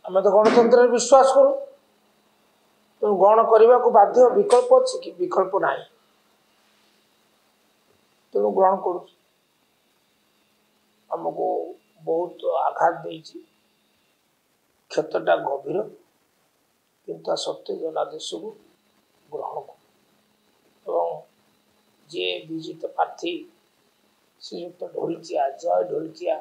आम तो गणतंत्र विश्वास करूँ तो ग्रहण करने को बाध्य विकल्प अच्छी कि विकल्प ना तेणु ग्रहण करूँ आमको बहुत आघात दे क्षतटा गभीर किंतु सत्य जनादेश को ग्रहण कर जे विजित प्रार्थी श्रीयुक्त ढोलकिया जय ढोलकिया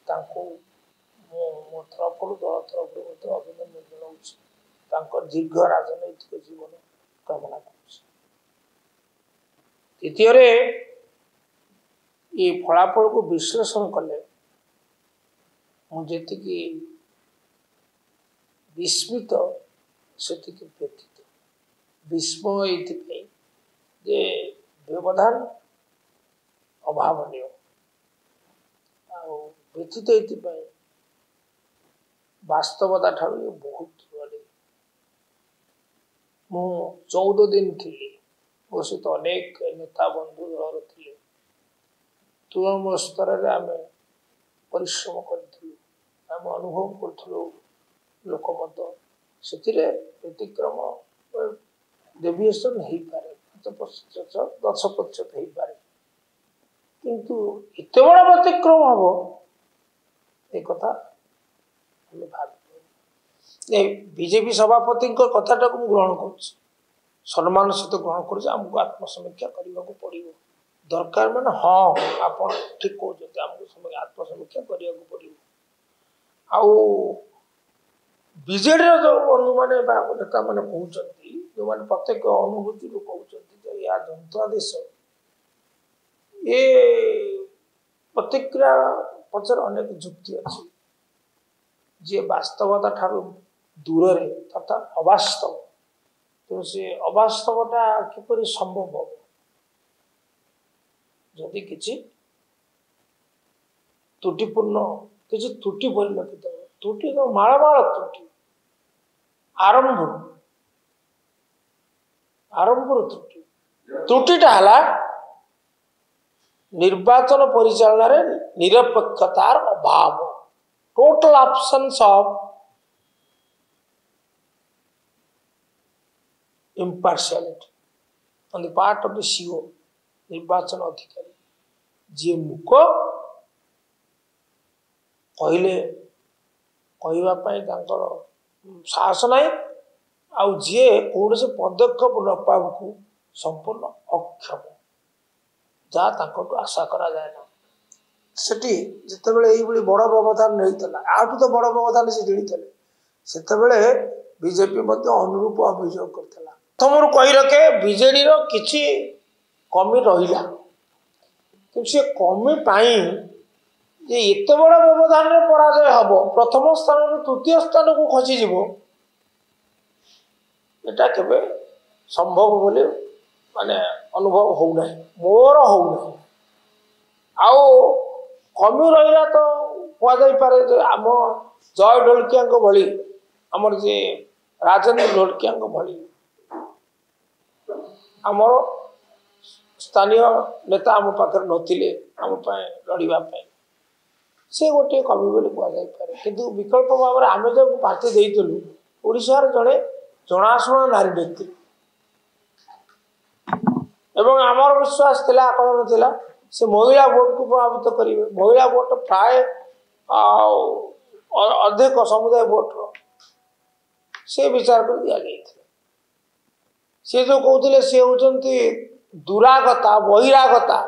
मो तरफ दल तरफ अभिनंदन जनाऊँ दीर्घ राजनैतिक जीवन कामना कर ये फलाफल को विश्लेषण कले मुझे विस्मित से व्यतीत विस्मय जे व्यवधान अभावनीय व्यतीत वास्तवता ठार बहुत मु 14 दिन थी मो सहित अनेक नेता बंधु दल थे तृणमूल स्तर में आम परिश्रम करूँ अनुभव करूँ लोक मत से व्यतिक्रम डेविएशन हो पारे 10% हो पारे किंतु एत बड़ा व्यतिक्रम हम एक भाव बीजेपी सभापति कथाटा को ग्रहण कर सम्मान सहित ग्रहण करमको आत्मसमीक्षा करने को पड़ो दरकार मैंने हाँ आप ठीक कहते आमको आत्मसमीक्षा करने को पड़ो आउ बीजेडी जो बंधु मैंने नेता मैंने कहते जो मैंने प्रत्येक अनुभूति कहते या जनतादेश ये प्रतिक्रिया पचर अनेक जुक्ति अच्छी जी वास्तवता ठार दूर तथा अवास्तव तो से अवास्तवटा किपरि संभव हो जदि किसी त्रुटिपूर्ण किसी त्रुटि परिलक्षित हो त्रुटि तो मालमाल त्रुटि आरंभ त्रुटि त्रुटिटा है निर्वाचन परिचालन निरपेक्षतार अभाव total absence of impartiality on the part of the CEO निर्वाचन अधिकारी जी मुख कहले कहवाई साहस ना आउ जी कौन से पदक्षेप न पाक संपूर्ण अक्षम जहाँ आशा करा जाए ना सेठी जितेबाला ये बड़ व्यवधान नहीं आठू तो बड़ व्यवधान से जीते से बीजेपी अनुरूप अभियोग करता प्रथम कही रखे बीजेडी किसी कमी रहा कि से कमी एत बड़ व्यवधान पराजय हम प्रथम स्थान तृतीय स्थान को खसीज एटा केबे संभव बोले माने अनुभव होना मोर होना आउ कमी रहा तो कहुपे आम जय ढोलकिया भली आमर जे राजेन्द्र ढोलकिया भली आमर स्थानीय नेता आम पाखे नथिले आम लड़ाई से गोटे कमी बोली कहुपे किंतु विकल्प भाव में आम जो पार्टी देलु ओडिशार जड़े जनाशुना नारी व्यक्ति एवं आमर विश्वास थिला आकलन थिला से महिला भोट को प्रभावित करेंगे महिला भोट प्राय अधिक समुदाय भोट से विचार कर दिया गया सी जो कहते सी होती दुरागता बहिरागता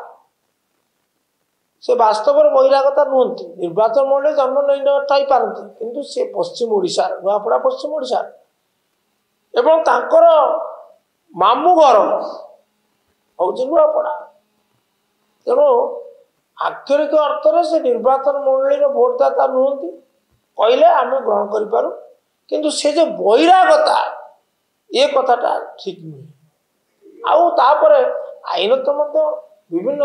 से वास्तव बहिरागता नुहति निर्वाचन मंडल जन्म नहीं नई पारती किंतु से पश्चिम ओडिशा नुआपड़ा पश्चिम ओडिशा एवं तांकर मामू घर हूँ नुआपड़ा तेणु आक्षरिक अर्थ से निर्वाचन मंडल भोटदाता नुहति कहले आम ग्रहण करूँ किंतु से जो बहिरागता ये कथाटा ठीक नुहे आउे आईन तो विभिन्न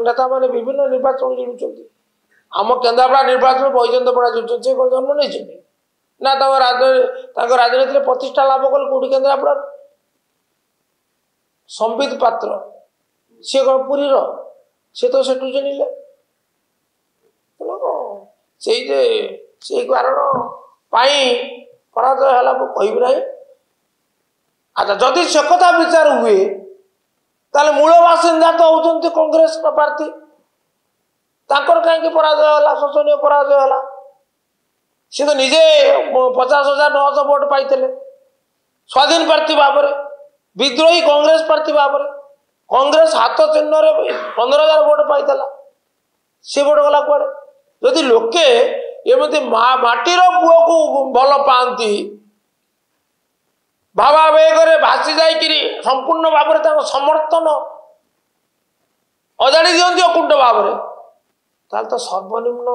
नेता मैंने विभिन्न निर्वाचन जोड़ुं आम केन्द्रापड़ा निर्वाचन बैजयंतपड़ा जोड़ुं से जन्म नहीं ना राजनीति प्रतिष्ठा लाभ कल कौटी केन्द्रापड़ा संबित पात्र सी कौन पुरी सी तो सेठू जानिले से कारण पराजय है कह ना। अच्छा जदि से कथा विचार हुए ताले मूल बासिंदा तो होती कांग्रेस प्रार्थी कहीं पराजय है शोचनीय पराजय है सी तो निजे 50,900 भोट पाई स्वाधीन प्रार्थी भाव विद्रोही कांग्रेस प्रार्थी भाव कांग्रेस हाथ चिन्ह 15,000 भोट पाई सी भोट गला कुआड़े जदि लोके एमती माटीर पुओ को भल पाती भावावेगे भासी जाकि संपूर्ण भाव समर्थन अजाड़ी दिखती अकुंठ भाव तो सर्वनिम्न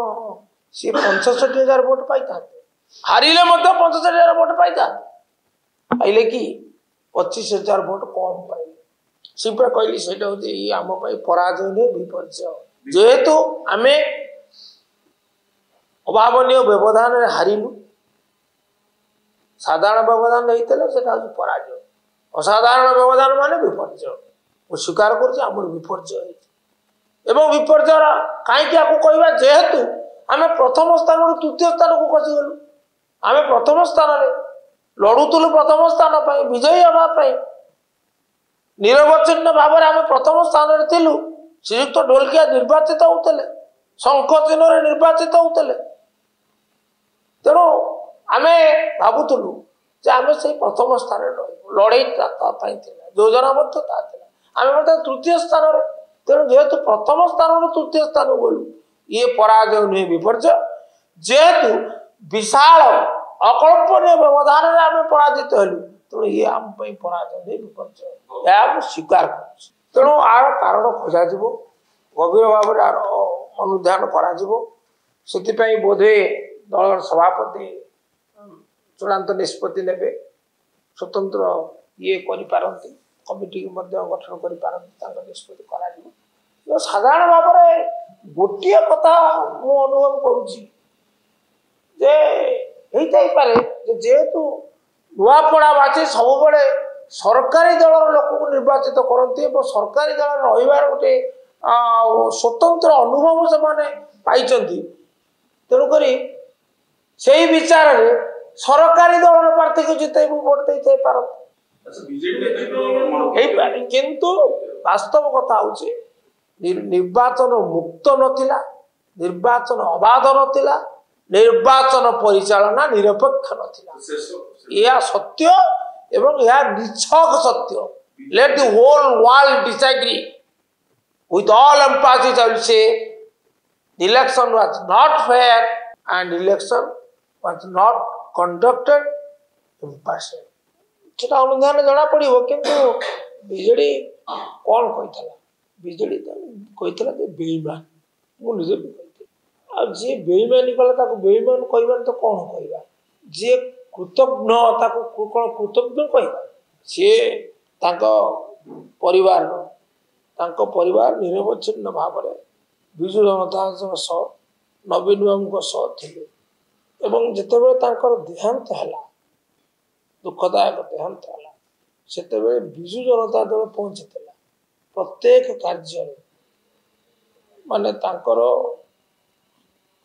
सी 65,000 भोट पाई हारिले 65,000 भोट पाई पाइले कि 25,000 भोट कम पाइले सी पूरा कहली से आम पराजय नहीं विपर्जय जेहेतु आम अभावन व्यवधान हारिलु साधारण व्यवधान नहीं पराजय असाधारण व्यवधान मान विपर्जय स्वीकार कर विपर्जय एवं विपर्जय कहीं कहवा जेहेतु आम प्रथम स्थान तृतीय स्थान को खसीगलु आम प्रथम स्थान लड़ुलु प्रथम स्थान विजयी हाँपाई निरवच्छिन्न भाव आम प्रथम स्थान श्रीयुक्त ढोलकिया निर्वाचित होते शंख चिन्ह निर्वाचित होते तेणु आम भावुलु आम से प्रथम स्थान लड़ई योजना आम तृतीय स्थान तेणु जेहेतु प्रथम स्थान तृतीय स्थान गलु ये पराजय नुहे विपर्जय जेहेतु विशाल अकल्पनीय व्यवधान आम पराजित हलु तेणु ये आम पराजय नुहे विपर्जय यह स्वीकार कर तेणु आर कारण खोजा गभीर भाव अनुधान कर बोधे दल सभापति चूड़ांत निष्पत्ति ने स्वतंत्र ये कमिटी गठन कर निष्पत्ति कर साधारण भाव में गोटे कथा मु अनुभव करुपारे जेहेतु नुआपड़ावासी सब सरकारी दल लोक को निर्वाचित करती सरकारी दल रही गोटे स्वतंत्र अनुभव से पाई तेणुक से विचार सरकारी दल प्रार्थी को जिते भोट दे पारे किंतु वास्तव कथा हूँ निर्वाचन मुक्त नथिला निर्वाचन अबाध नथिला निर्वाचन परिचालना निरपेक्ष नथिला यह सत्य एवं यह निछक सत्य let the whole world disagree with all emphasis I will say the election was not fair and election was not conducted impartial सेटा अनुधान जना पड़िबो किंतु बीजेडी कौन कहितला बीजेडी कहितला जे बेईमान मु निजे कहते आ जे बेईमानी कला ताको बेईमान कहबा तो कौन कहबा जे कृतज्ञ ताको कौन कृतज्ञ कहबा से ताको परिवार निरवच्छिन्न भाव विजु जनता सह नवीन बाबू थे एवं जितेबले देहांत है दुखदायक देहांत है से विजु जनता दल पहुंची प्रत्येक कार्य माने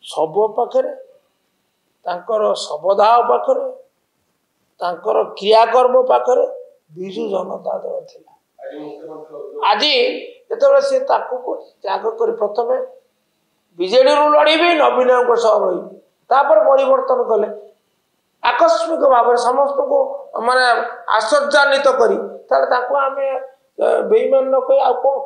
शव पाखे शवदाह पाखे क्रियाकर्म पाखे विजु जनता दल थिला आज जो सी त्याग कर प्रथम बीजेडी लड़ी नवीन रही परिवर्तन कले आकस्मिक भाव में समस्त को माने आश्चर्यान्वित करी बेईमान न कही आ कौन